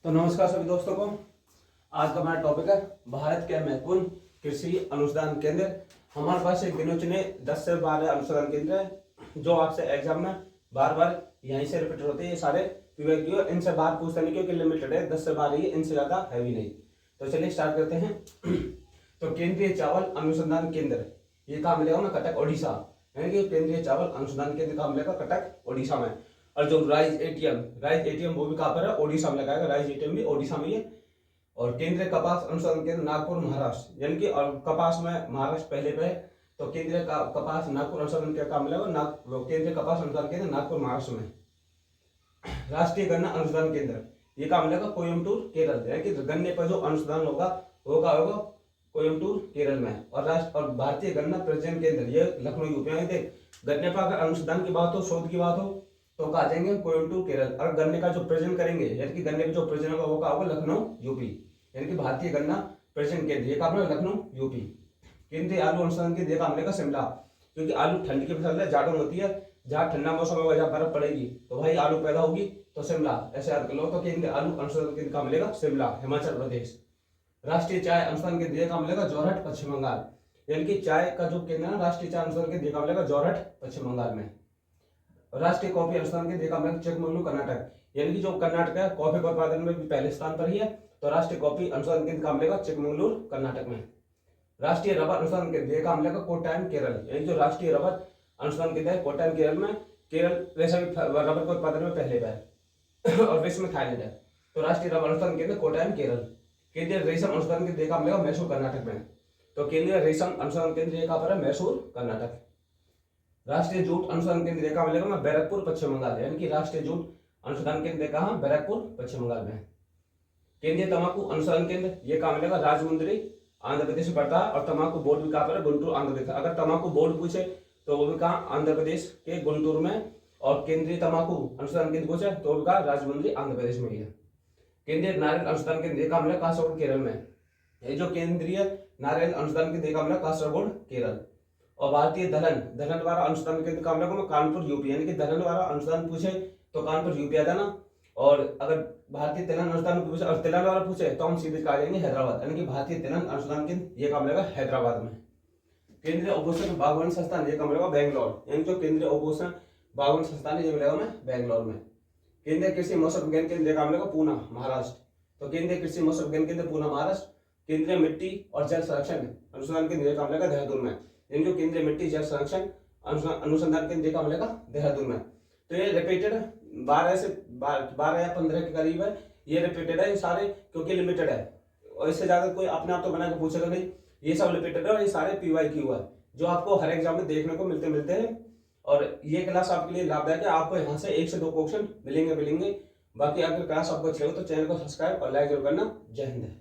तो नमस्कार सभी दोस्तों को। आज का हमारा टॉपिक है भारत के महत्वपूर्ण कृषि अनुसंधान केंद्र। हमारे पास एक गिने चुने 10 से 12 अनुसंधान केंद्र है जो आपसे एग्जाम में बार बार यहीं से रिपीट होते हैं। ये सारे PYQ इनसे बाहर पूछते नहीं क्योंकि लिमिटेड है, 10 से 12 ही, इनसे ज्यादा है भी नहीं। तो चलिए स्टार्ट करते हैं। तो केंद्रीय चावल अनुसंधान केंद्र ये कहाँ मिलेगा ना, कटक ओडिशा। यानी कि केंद्रीय चावल अनुसंधान केंद्र कहाँ मिलेगा, कटक ओडिशा में। और जो राइस एटीएम वो भी कहाँ पर है, ओडिशा में लगाएगा। राइस एटीएम भी ओडिशा में ही है। और केंद्रीय कपास अनुसंधान केंद्र नागपुर महाराष्ट्र, यानी कि और कपास में महाराष्ट्र पहले पे है। तो केंद्रीय कपास नागपुर अनुसंधान केंद्र कहाँ मिलेगा, केंद्रीय कपास अनुसंधान केंद्र नागपुर महाराष्ट्र में। राष्ट्रीय गन्ना अनुसंधान केंद्र ये कहाँ मिलेगा, कोयम्बटूर केरल। यानी कि गन्ने पर जो अनुसंधान होगा वो कहाँ होगा, कोयम्बटूर केरल में। और भारतीय गन्ना प्रजनन केंद्र ये लखनऊ यूपी में। देख, गन्ने पर अगर अनुसंधान की बात हो, शोध की बात हो, तो कहा जाएंगे कोयम्बटूर केरल। और गन्ने का जो प्रजनन करेंगे, यानी कि गन्ने का जो प्रजनन होगा वो कहा होगा, लखनऊ यूपी। यानी कि भारतीय गन्ना प्रजनन केंद्र ये कहा लखनऊ यूपी। केंद्रीय आलू अनुसंधान केंद्र कहा मिलेगा, शिमला। क्योंकि आलू ठंड की फसल है, जाड़ों होती है, जहाँ ठंडा मौसम होगा, जहाँ बर्फ पड़ेगी तो भाई आलू पैदा होगी, तो शिमला ऐसे याद कर लो। तो केंद्रीय आलू अनुसंधान केंद्र कहाँ मिलेगा, शिमला, हिमाचल प्रदेश। राष्ट्रीय चाय अनुसंधान केंद्र कहाँ मिलेगा, जोरहट, पश्चिम बंगाल। यानी कि चाय का जो केंद्र है, राष्ट्रीय चाय अनुसंधान केंद्र कहाँ मिलेगा, जोरहट, पश्चिम बंगाल में। राष्ट्रीय कॉफी अनुसंधान केंद्र कहाँ मिलेगा, चिकमंगलुरु, कर्नाटक। यानी कि जो कर्नाटक है कॉफी के उत्पादन में भी पहले स्थान पर ही है। तो राष्ट्रीय कॉफी अनुसंधान केंद्र कहाँ मिलेगा, चिकमंगलुरु, कर्नाटक में। राष्ट्रीय रबर अनुसंधान केंद्र कहाँ मिलेगा, कोट्टायम, केरल। यानी जो राष्ट्रीय रबर अनुसंधान केंद्र है कोट्टायम, केरल में। केरल वैसे भी रबर के उत्पादन में पहले है और विश्व में थाईलैंड है। तो राष्ट्रीय रबर अनुसंधान केंद्र कोट्टायम, केरल। केंद्रीय रेशम अनुसंधान केंद्र कहाँ मिलेगा, मैसूर, कर्नाटक में। तो केंद्रीय रेशम अनुसंधान केंद्र कहाँ पर है, मैसूर, कर्नाटक। राष्ट्रीय जूट अनुसंधान केंद्र कहाँ मिलेगा, बैरकपुर, पश्चिम बंगाल। यानी कि राष्ट्रीय जूट अनुसंधान केंद्र कहाँ, बैरकपुर, पश्चिम बंगाल में। केंद्रीय तंबाकू अनुसंधान केंद्र ये कहाँ मिलेगा, राजमुंद्री, आंध्र प्रदेश में पड़ता है। और तंबाकू बोर्ड भी कहाँ पर है, गुंटूर, आंध्र प्रदेश। अगर तंबाकू बोर्ड पूछे तो वो भी कहाँ, आंध्र प्रदेश के गुंटूर में। और केंद्रीय तंबाकू अनुसंधान केंद्र पूछे तो भी कहाँ, राजमुंद्री, आंध्र प्रदेश में ही है। केंद्रीय नारियल अनुसंधान केंद्र कहाँ मिलेगा, कासरगोड, केरल में। ये जो केंद्रीय नारियल अनुसंधान केंद्र कहाँ मिलेगा, कासरगोड, केरल। और भारतीय दलहन द्वारा अनुसंधान केंद्र कहाँ मिलेगा, कानपुर, यूपी। यानी कि दलहन द्वारा अनुसंधान पूछे तो कानपुर, यूपी आ जाना। और अगर भारतीय तिलहन अनुसंधान पूछे और तिलहन वाला पूछे तो हम सीधे कहा जाएंगे हैदराबाद। यानी कि भारतीय तिलहन अनुसंधान केंद्र ये कहाँ मिलेगा, हैदराबाद में। केंद्रीय उपोषण बागवानी संस्थान ये कहाँ मिलेगा, बैंगलोर। यानी जो केंद्रीय उपोषण बागवानी संस्थान है ये मिलेगा में बैंगलोर में। केंद्रीय कृषि मौसम विज्ञान केंद्र कहाँ मिलेगा, पूना, महाराष्ट्र। तो केंद्रीय कृषि मौसम विज्ञान केंद्र पूना, महाराष्ट्र। केंद्रीय मिट्टी और जल संरक्षण अनुसंधान केंद्र कहाँ मिलेगा, देहरादून में। यानी जो केंद्रीय मिट्टी जल संरक्षण अनुसंधान केंद्र कहाँ मिलेगा, देहरादून में। तो ये रिपीटेड 12 या 15 के करीब है। ये रिपीटेड है ये सारे, क्योंकि लिमिटेड है। और इससे ज्यादा कोई अपने आप तो बना के पूछेगा नहीं। ये सब रिपीटेड है और ये सारे PYQ है जो आपको हर एग्जाम में देखने को मिलते हैं। और ये क्लास आपके लिए लाभदायक है। आपको यहाँ से 1 से 2 क्वेश्चन मिलेंगे। बाकी अगर क्लास आपको अच्छी लगे तो चैनल को सब्सक्राइब और लाइक जरूर करना। जय हिंद।